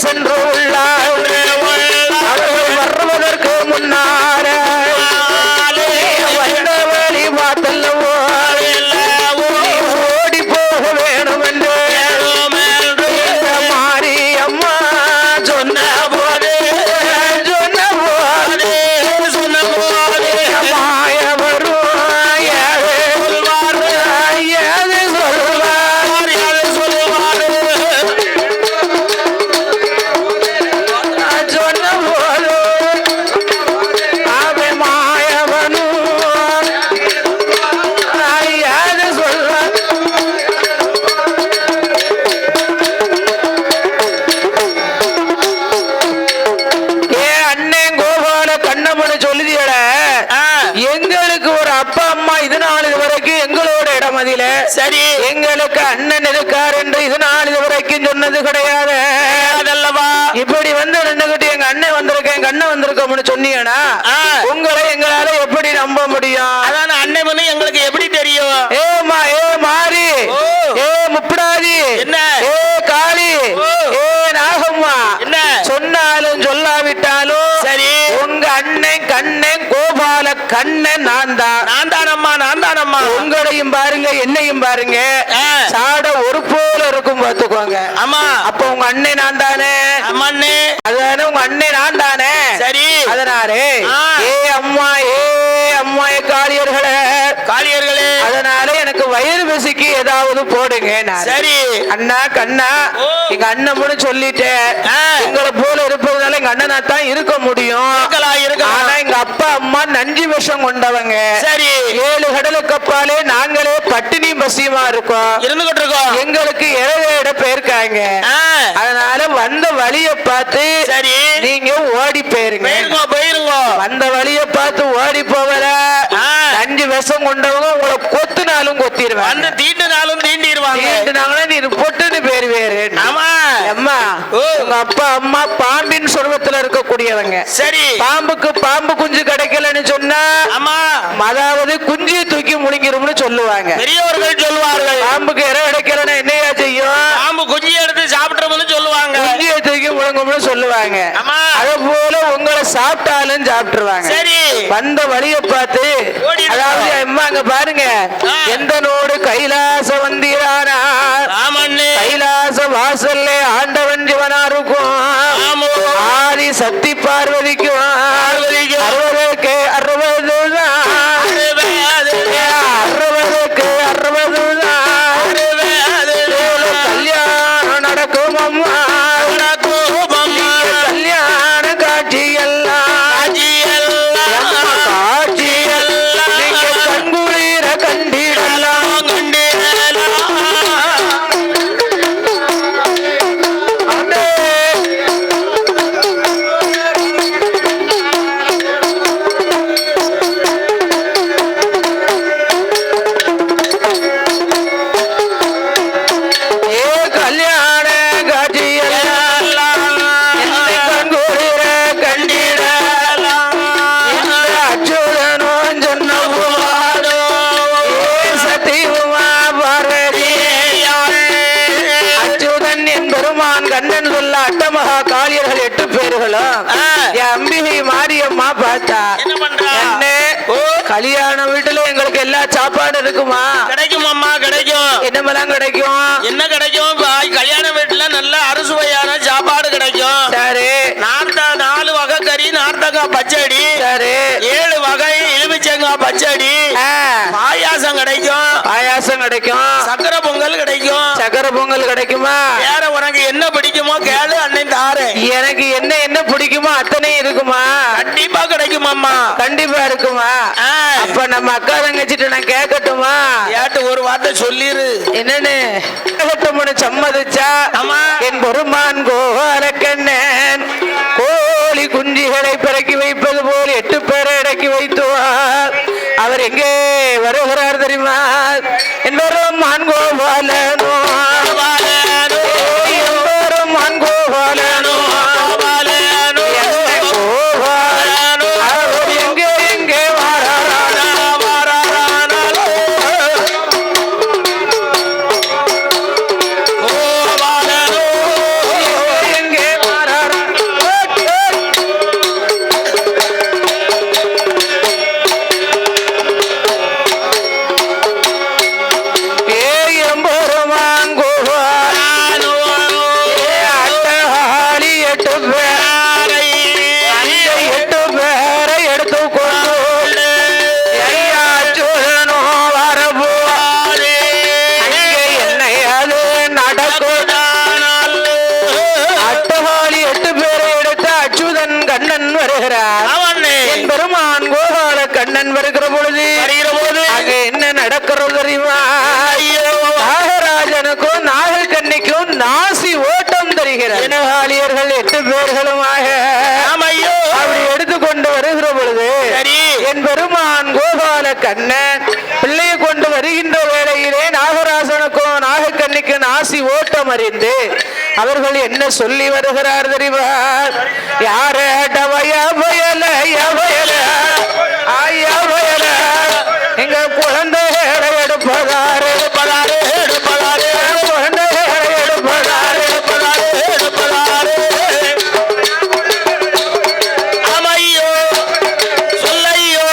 சென்று உள்ளார். அவர்கள் வருவதற்கு முன்னார வந்த வழி பார்த்தல்லவோ ஓடி போக வேணும் என்று மாறி அம்மா சொன்ன போது மாய வரும் ஏது சொல்வார் சொன்ன போது அவன் மாயவனும் ஏது சொல்வார். ஏ அண்ணன் கோபால கண்ணம்மனு சொல்லுதியட, எங்களுக்கு ஒரு அப்பா அம்மா இது நாள் வரைக்கும் எங்களோட இடமதியில சரி எங்களுக்கு அண்ணன் இருக்கார் என்று இது நாள் வரைக்கும் சொன்னது கிடையாது. அதல்லவா இப்படி வந்து நின்னுகிட்டு எங்க அண்ணன் வந்திருக்கேன் எங்க அண்ணன் வந்திருக்கோம்னு சொன்னீங்கன்னா உங்களை எங்களால எப்படி நம்ப முடியும்? அதான் அண்ணன் பண்ணி எங்களுக்கு எப்படி தெரியும்? ஏமா ஏ மாறி ஏ முப்படாதி என்ன ஏ காளி ஏ நாகம்மா என்ன சொன்னாலும் சொல்லாவிட்டாலும் சரி உங்க அண்ணன் கண்ணன் கோபால கண்ணன் நான் தானம்மா உங்களையும் பாருங்க என்னையும் பாருங்க சாட ஒரு போல இருக்கும் பார்த்துக்கோங்க. ஆமா அப்ப உங்க அண்ணன் நான் தானே, அண்ணே அதானே உங்க அண்ணன் நான் தானே. சரி அதனாலே ஏ அம்மா காளியர்களே அதனால எனக்கு வயிறு பசிக்கு ஏதாவது போடுங்க. சரி அண்ணா கண்ணா எங்க அண்ணன் சொல்லிட்டேன். எங்களை போல இருப்பதுனால எங்க அண்ணனா தான் இருக்க முடியும். ஆனா எங்க அப்பா அம்மா நஞ்சு விஷம் கொண்டவங்க. சரி 7 கடலுக்கு அப்பாலே நாங்களே பட்டினி பசியமா இருக்கோம், இருந்துகிட்டு இருக்கோம். எங்களுக்கு இட போயிருக்காங்க. அதனால வந்த வழிய பார்த்து சரி நீங்க ஓடி போயிருங்க. வந்த வழிய பார்த்து ஓடி போவல நஞ்சு விஷம் கொண்டவங்க உங்களை கொத்துனாலும் கொத்திடுவாங்க, தீண்டுனாலும் தீண்டிடுவாங்க. நீ பொட்டுன்னு பேரு வேறு. ஆமா அம்மா உங்க அப்பா அம்மா பாம்பின் சொர்க்கத்துல இருக்கக்கூடியவங்க. சரி பாம்புக்கு பாம்பு குஞ்சு கிடைக்கலன்னு சொன்னா ஆமா அதாவது குஞ்சியை தூக்கி முழுங்கிரும்னு சொல்லுவாங்க, பெரியவர்கள் சொல்லுவார்கள். பாம்புக்கு இறை கிடைக்கலன்னா என்னையா செய்யும்? பாம்பு குஞ்சியை எடுத்து சாப்பிட்டுரும்னு சொல்லுவாங்க, குஞ்சியை தூக்கி முழுங்கும்னு சொல்லுவாங்க. அதே போல உங்களை சாப்பிட்டாலும் சாப்பிட்டுருவாங்க. சரி வந்த வழியை பார்த்து அதாவது அம்மா அங்க பாருங்க எந்த நோடு கைலாச வந்தீரானா கைலாச வாசல்ல ஆண்டவன் சிவனா இருக்கும். ஆதி சக்தி பார்வதிக்கும் 60க்கு 60 தான், 60க்கு 60 தான் கல்யாணம் நடக்கும் அம்மா. கல்யாண காட்சி எல்லாம் நீங்க கண்குளிர கண்டிடலாம். இருந்தாலும் என் அம்பிகை மாரியம்மா பார்த்தா என்ன பண்றா? என்ன கல்யாண வீட்டுல எங்களுக்கு எல்லா சாப்பாடு இருக்குமா? கிடைக்கும் அம்மா, கிடைக்கும். என்னமெல்லாம் கிடைக்கும்? என்ன கிடைக்கும்? கல்யாண வீட்டுல நல்ல அறுசுவையான சாப்பாடு கிடைக்கும். சரி. 4 வகை கறி, நார்த்தங்காய் பச்சடி. சரி. 7 வகை எலுமிச்சங்காய் பச்சடி. பாயாசம் கிடைக்கும். பாயாசம் கிடைக்கும். சக்கரை பொங்கல் கிடைக்கும். சக்கரை பொங்கல் கிடைக்குமா? வேற உனக்கு என்ன பிடிக்குமோ கேளு, அன்னை தாரு. எனக்கு என்ன என்ன பிடிக்குமோ அத்தனை இருக்குமா? கண்டிப்பா கிடைக்கும் அம்மா. கண்டிப்பா இருக்குமா? அப்ப நம்ம அக்கா தங்கச்சிட்டு நான் கேட்கட்டுமா? கேட்டு ஒரு வார்த்தை சொல்லிரு. என்னன்னு சம்மதிச்சா என் பெருமான் கோலக்கண்ணன் கோழி குஞ்சுகளை பிறக்கி வைப்பது போல் 8 பேரை அடக்கி வைத்துவார். அவர் எங்கே வருகிறார் தெரியுமா? என் பெருமான் கோபாலனோ வருகிற பொழுது அங்க என்ன நடக்கிறது தெரியுமா? நாகராஜனுக்கும் நாகக்கண்ணிக்கும் நாசி ஓட்டம் தருகிறார். இனகாலியர்கள் 8 பேர்களுமாக அப்படி எடுத்துக்கொண்டு வருகிற பொழுது என் பெருமான் கோபால கண்ணன் பிள்ளையை கொண்டு வருகின்ற வேளையிலே நாகராஜனுக்கும் நாகக்கண்ணிக்கும் நாசி ஓட்டம் அறிந்து அவர்கள் என்ன சொல்லி வருகிறார் தெரியுமா? யார எங்க குழந்தைகளை எடுப்பதாரு குழந்தைகளை எடுப்பதாரு அமையோ சொல்லையோ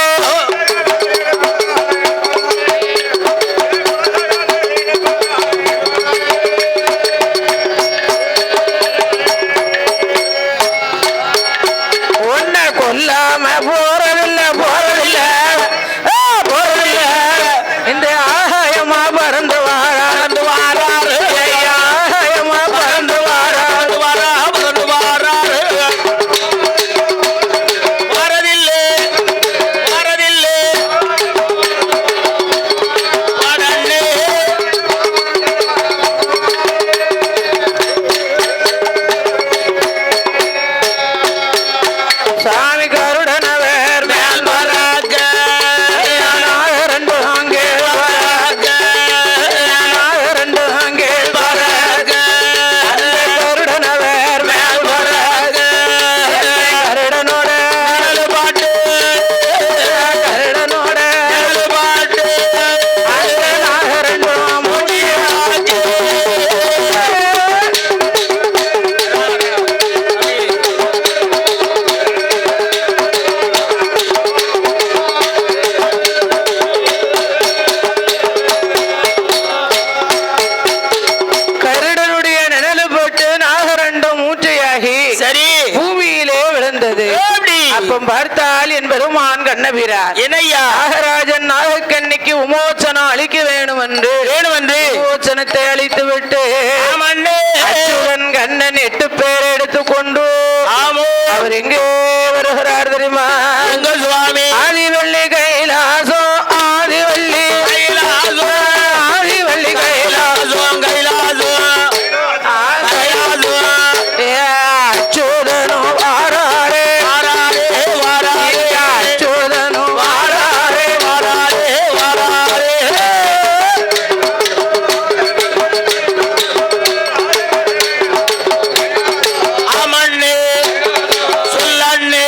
ஒன்ன கொல்லாம போறதில்லை இந்த ஆகாயமா பறந்து வாராண்டு வாராரு ஆகாயமா பறந்து வாராண்டு வரதில்லை சாமி கருடனவர் மேல் வராக ரெண்டு அங்கே வராக கருடனவர் மேல் வராக கருடனோட பாட்டு அந்த நாகரண்டும் கருடனுடைய நிழலு போட்டு நாகரண்டம் மூச்சையாகி சரி பூமியிலே விழுந்தது. அப்பம் பார்த்தால் என் பெருமான் கண்ணபிரான் என்னையா நாகராஜன் நாகக்கண்ணிக்கு உமோச்சனம் அளிக்க வேணும் என்று உமோச்சனத்தை அளித்து விட்டு அச்சுதன் கண்ணன் 8 பேரை எடுத்துக்கொண்டு அவர் எங்கே வருகிறார் தெரியுமா? சுவாமி ஆதிவள்ளி கைலாசம் ஆதிவள்ளி அச்சுதனும் வாராரே அச்சுதனும் வாராரே அமண்ணே சொல்லண்ணே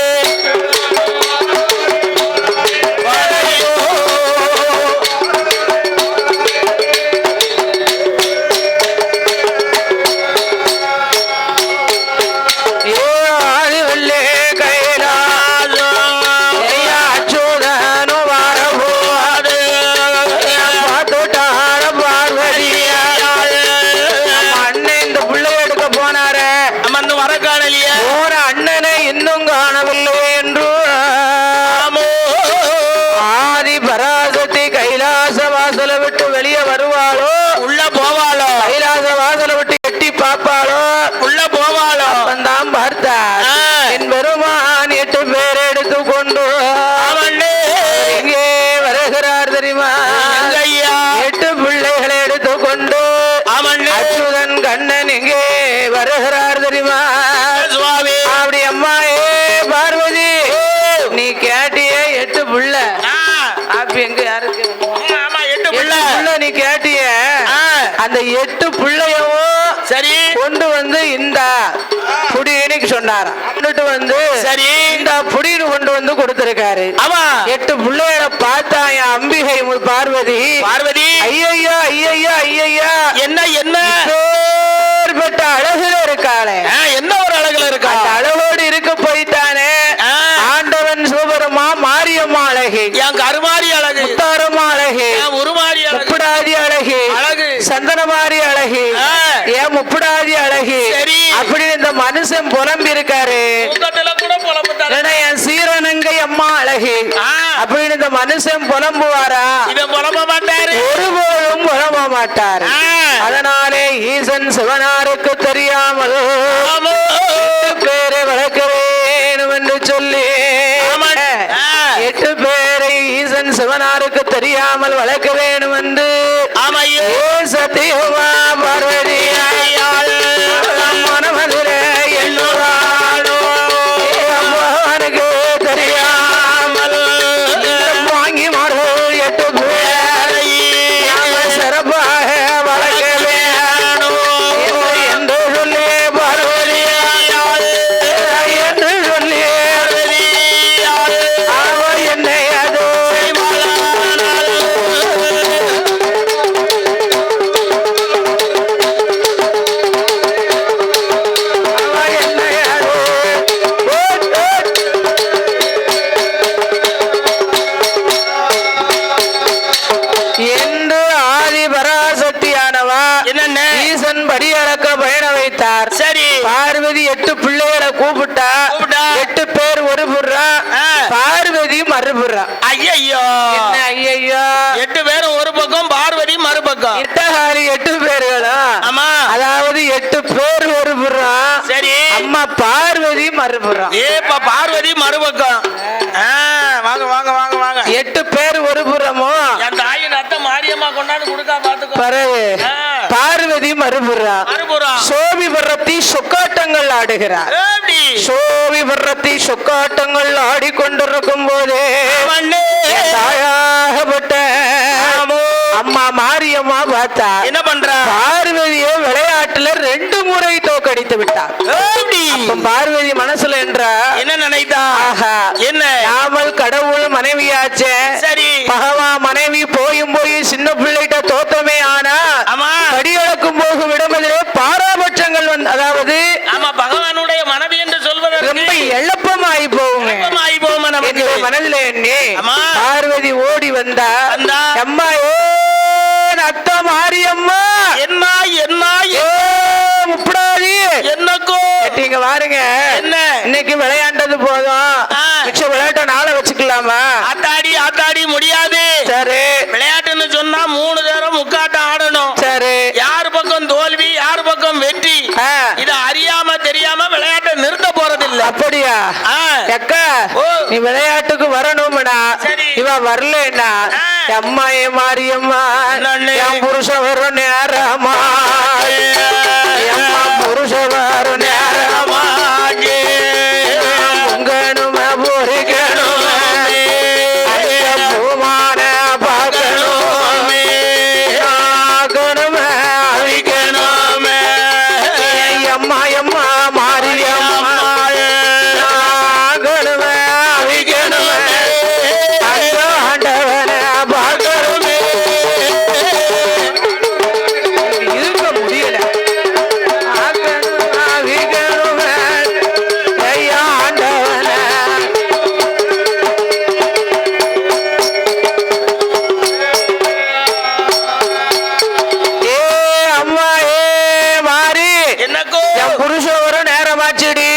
போவாளோ உள்ள போவாளோ தான் பார்த்தார் என் பெருமான் 8 பேர் எடுத்து கொண்டு எங்கே வருகிறார் தெரியுமா? ஐயா 8 பிள்ளைகளை எடுத்து கொண்டு அச்சுதன் கண்ணன் எங்கே வருகிறார் தெரியுமா? சுவாமி அப்படி அம்மா பார்வதி நீ கேட்டியே 8 புள்ள அப்ப எங்க யாருக்கு? ஆமா 8 புள்ள நீ கேட்டிய அந்த 8 புள்ளையவும் சரி கொண்டு வந்து இந்த புடின்னு சொன்னாராம். கொண்டுட்டு வந்து சரி இந்த புடின்னு கொண்டு வந்து கொடுத்திருக்காரு. ஆமா 8 புள்ளைகளை பார்த்தா என் அம்பிகை பார்வதி ஐயையா ஐயையா ஐயையா என்ன என்ன பெற்ற அழகுல இருக்காளே என்ன ஒரு அழகுல இருக்கா? அந்த அழகோடு இருக்க போயிட்டானே ஆண்டவன் சிவபெருமா மாரியம்மா அழகி என் கருமாரி அழகு முத்தாரம்மா அழகி உருமாரி முப்படாதி அழகி அழகு சந்தனமாரி அழகி ஏன் முப்படாதி அழகி அப்படி இந்த மனுஷன் புலம்பி இருக்காரு. என் சீரனங்கை அம்மா அழகி அப்படின்னு இந்த மனுஷன் புலம்புவாரா? புலம்ப மாட்டாரு, ஒருபோதும் புலம்ப மாட்டாரு. அதனாலே ஈசன் சிவனாருக்கு தெரியாமல் பேரை வளர்க்கிறேன் என்று சொல்லி 8 பேரை ஈசன் சிவனாருக்கு தெரியாமல் வளர்க்க வேணும் என்று சத்தியமா பார்வதி மனமதுரை எண்ணுவானோ அம்மானுக்கு தெரியாமல் வாங்கி மாறு 8 பேரை சிறப்பாக வளர்க்க வேணும் என்று சொல்லி பார்வதி என்று சொல்லி அவர் என்னை அது என்று ஆதி பராசக்தியானவா ஈசன் படியளக்க பயண வைத்தார். சரி பார்வதி 8 பிள்ளைகளை கூப்பிட்டா 8 பேர் ஒரு புறா பார்வதி மறுபுறா. ஐயோ என்ன ஐயோ 8 பேரும் ஒரு பக்கம் பார்வதி மறுபக்கம் இட்டகாரி 8 பேர்களும் ஆமா அதாவது 8 பேர் ஒரு புறா. சரி அம்மா பார்வதி மறுபுறா. ஏப்பா பார்வதி மறுபக்கம் வாங்க வாங்க வாங்க வாங்க 8 பேர் ஒரு புறமும் என் தாயின் அத்தை மாரியம்மா கொண்டாந்து கொடுக்கா பாத்துக்கோ. பரவு பார்வதி மறுபுறா. சோபி பர்றத்தி சொக்காட்டங்கள் ஆடுகிறார். சோபி பர்றத்தி சொக்காட்டங்கள் ஆடிக்கொண்டிருக்கும் போதே தாயாகப்பட்ட அம்மா மாரியம்மா பார்த்தா என்ன பண்ற? பார்வதியை விளையாட்டுல 2 முறை தோக்கடித்து விட்டார். பார்வதி மனசுல என்ற என்ன நினைத்தா? ஆஹா என்ன நாமல் கடவுள் மனைவியாச்சே. சரி பகவான் மனைவி போயும் போய் சின்ன பிள்ளைகிட்ட தோத்தமே ஆனா படியளக்கும் போகும் இடமிலே பாராபட்சங்கள் வந்து அதாவது ஆமா பகவானுடைய மனைவி என்று சொல்வது ரொம்ப எள்ளப்பமாயி போகுங்க. மனதில எண்ணி பார்வதி ஓடி வந்தா அம்மா அத்த மாரியம்மா என்ன என்ன முப்படாதி என்னக்கோ நீங்க பாருங்க என்ன இன்னைக்கு விளையாண்டது போதும் மிச்ச விளையாட்ட நாளை வச்சுக்கலாமா? ஆத்தாடி ஆத்தாடி முடியாது. சரி விளையாட்டுன்னு சொன்னா 3 தரம் முக்காட்டம் ஆடணும். சரி யார் பக்கம் தோல்வி யார் பக்கம் வெற்றி இது அறியாம தெரியாம விளையாட்டை நிறுத்த போறது இல்ல. அப்படியா அக்கா நீ விளையாட்டுக்கு வரணும்னா இவ வரலன்னா அம்மா மாரியம்மா என் புருஷன் வரும் நேரமா அம்மா புருஷன் வரும் நேரமா பொங்கணுமே பொறிக்கணுமே பூமான பார்க்கணுமே ஆகணுமே அழிக்கணுமே அம்மா அம்மா மாரியம்மா ஆகணுமே அழிக்கணுமே ஆண்டவனை பார்க்கணுமே இருக்க முடியல. ஆகணுமே அழிக்கணுமே ஐயா ஆண்டவனை ஏ அம்மா மாறி என்னக்கோ என் புருஷன் ஒரு நேரமாச்சுடி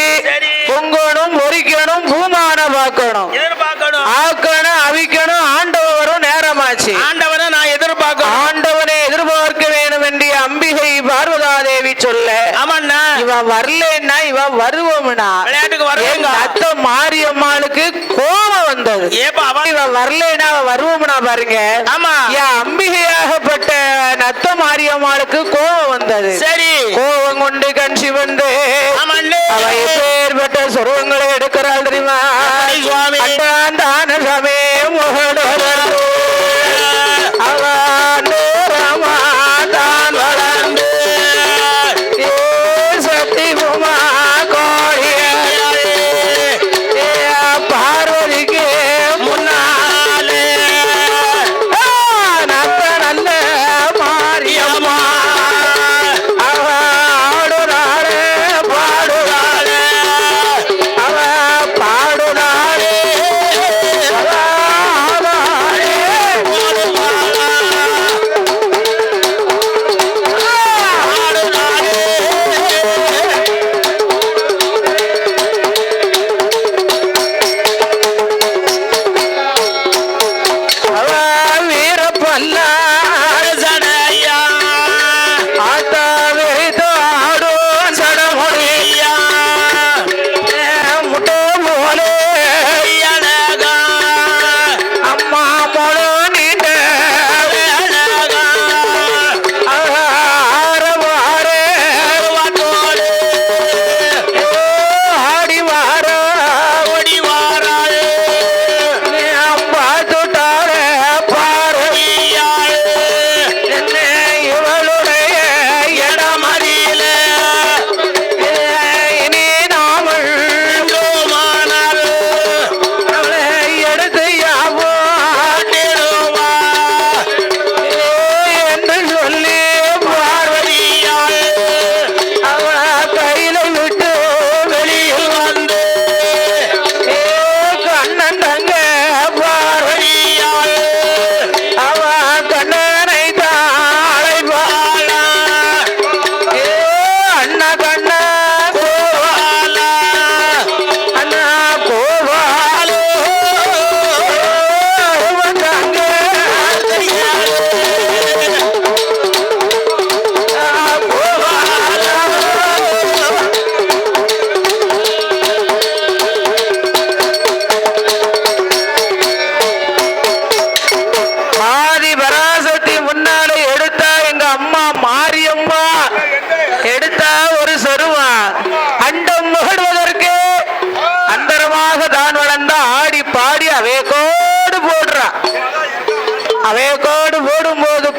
பொங்கணும் பொறிக்கணும் பூமான பார்க்கணும் எதிர்பார்க்கணும் ஆக்கணும் அவிக்கணும் ஆண்டவரும் நேரமாச்சு. ஆண்டவனை நான் எதிர்பார்க்கணும். ஆண்டவனை எதிர்பார்க்க வேண்டும் என்று அம்பிகை பார்வதாதேவி சொல்ல ஆமாண்ணா இவ வரலன்னா இவ வருவோம்னா விளையாட்டுக்கு வருவாங்க அத்த மாரியம்மாளுக்கு கோபம் வந்தது ஏப்பா அவன் இவ வரலன்னா அவ வருவோம்னா பாருங்க ஆமா என் அம்பிகையாகப்பட்ட நத்த மாரியம்மாளுக்கு கோபம் வந்தது சரி கோபம் கொண்டு கண் சிவந்து ஆமாண்ணே அவ எப்பேற்பட்ட சொருவங்களை எடுக்கிறாள் தெரியுமா சுவாமி தான சமே முகடு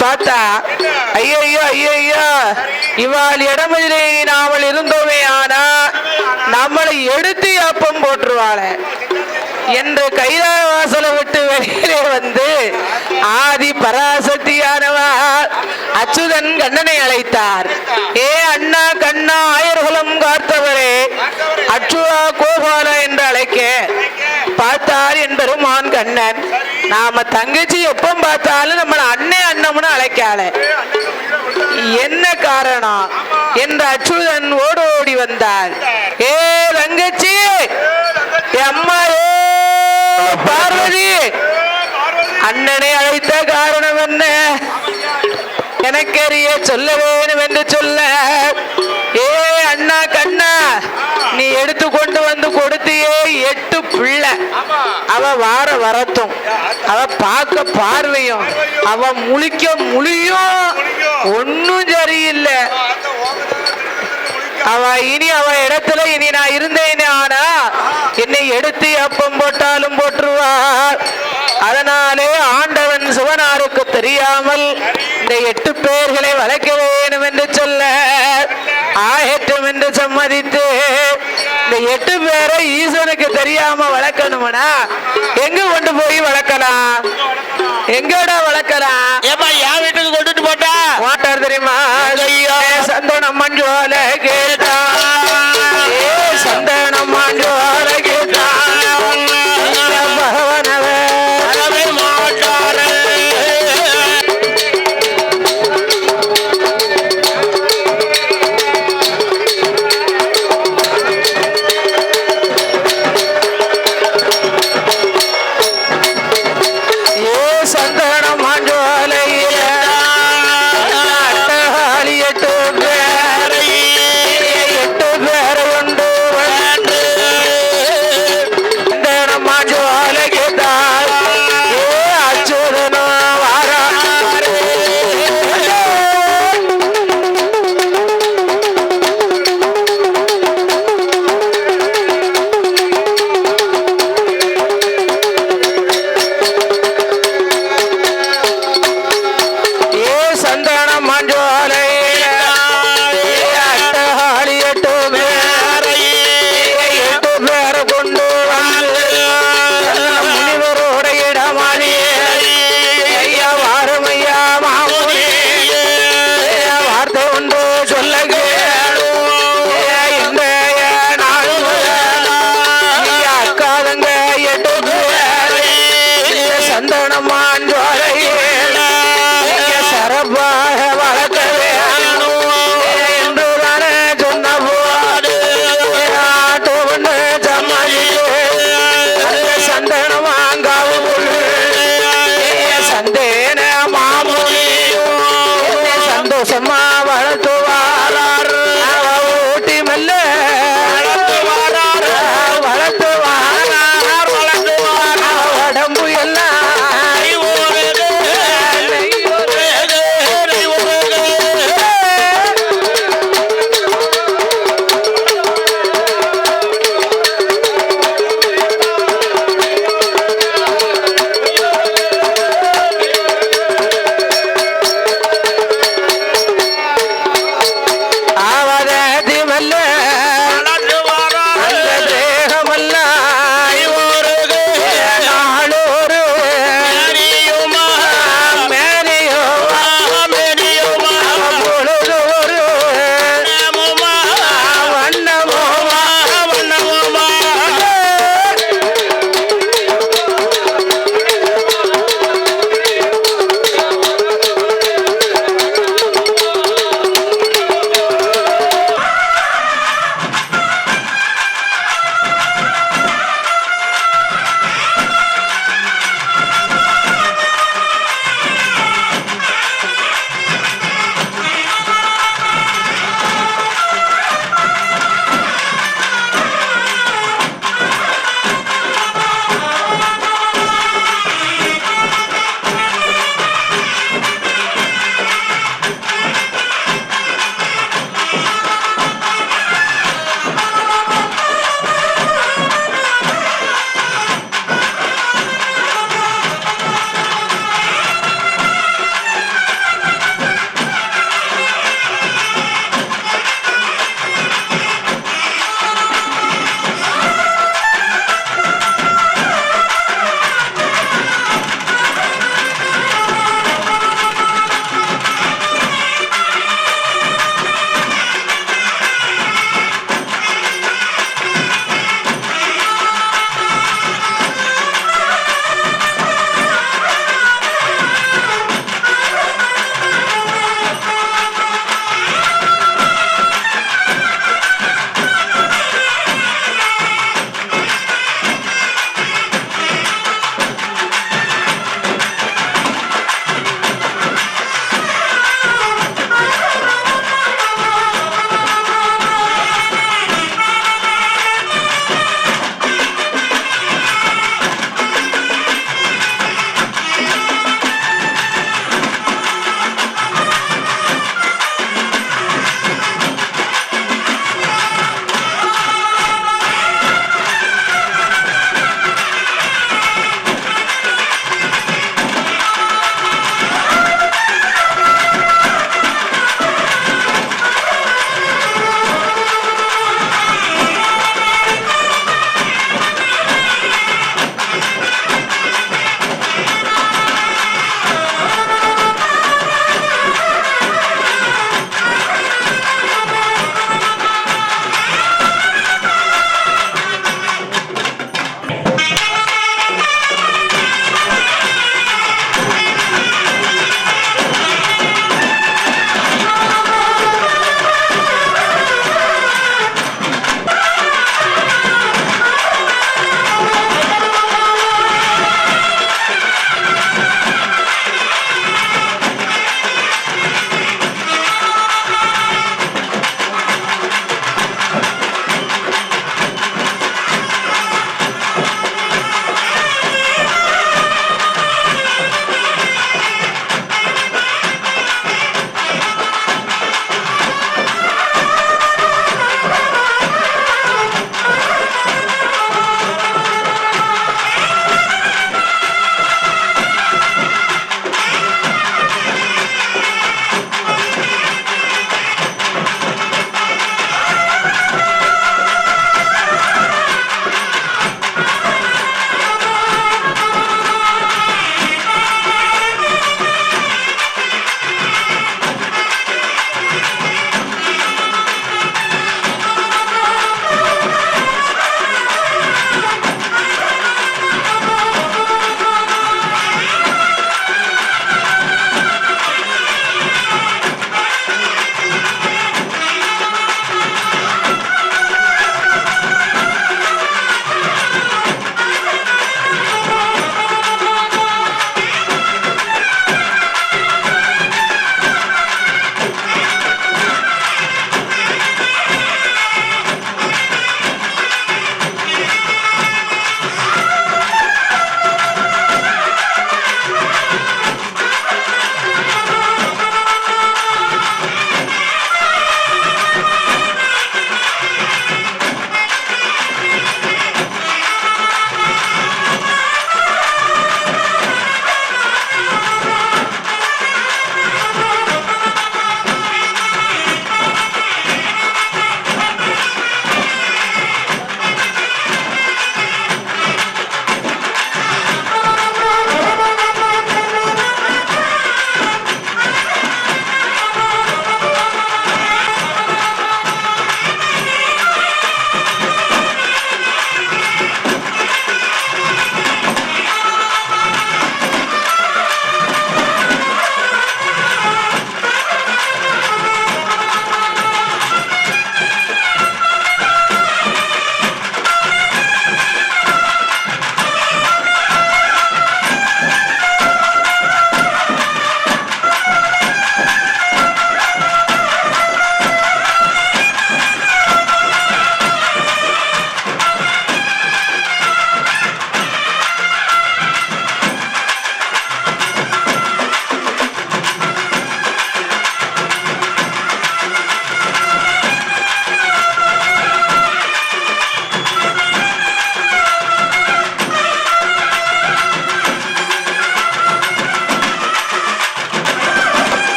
பார்த்தா ஐயோ ஐயோ இவாள் இடமிலே நாமல் இருந்தோமே ஆனா நம்மளை எடுத்து அப்பம் போட்டுருவாள என்று கைலாசலை விட்டு வெளியிலே வந்து ஆதி பராசக்தியானவா அச்சுதன் கண்ணனை அழைத்தார். ஏ அண்ணா கண்ணா ஆயர்குலம் காத்தவரே அச்சுவா கோபால என்று அழைக்க பார்த்தார் என்பெருமான் கண்ணன். நாம தங்கச்சி எப்ப பார்த்தாலும் நம்மள அண்ணே அண்ணம்னு அழைக்கால, என்ன காரணம் என்று அச்சுதன் ஓடோடி வந்தார். ஏ தங்கச்சி அம்மா பார்வதி அண்ணனை அழைத்த காரணம் என்ன எனக்கறிய சொல்ல வேணும் என்று சொல்ல, ஏ அண்ணா கண்ணா நீ எடுத்து கொண்டு வந்து கொடுத்தியே 8 பிள்ளை, அவ வார வரத்தும் அவ பார்க்க பார்வையும் அவ முழிக்க முழியும் ஒன்னும் சரியில்லை. அவ இனி அவ இடத்துல இனி நான் இருந்தேனே ஆனா என்னை எடுத்து அப்பம் போட்டாலும் போட்டுருவார். அதனாலே ஆண்டவன் சிவனாருக்கு தெரியாமல் இந்த 8 பேர்களை வளர்க்க வேணும் என்று சொல்ல ஆயட்டும் என்று சம்மதித்து இந்த 8 பேரை ஈசனுக்கு தெரியாம வளர்க்கணும்னா எங்க கொண்டு போய் வளர்க்கலாம்? எங்கடா வளர்க்கலாம்? ஏப்பா என் வீட்டுக்கு கொண்டுட்டு போட்டா மாட்டார் தெரியுமா? சந்தனம் மஞ்சோல கேட்டா, சந்தனம் மஞ்சோல கேட்டா சந்தனம் மஞ்சோலையில அட்டகாளி 8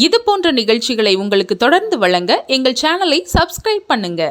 இது போன்ற நிகழ்ச்சிகளை உங்களுக்கு தொடர்ந்து வழங்க எங்கள் சேனலை சப்ஸ்கிரைப் பண்ணுங்க.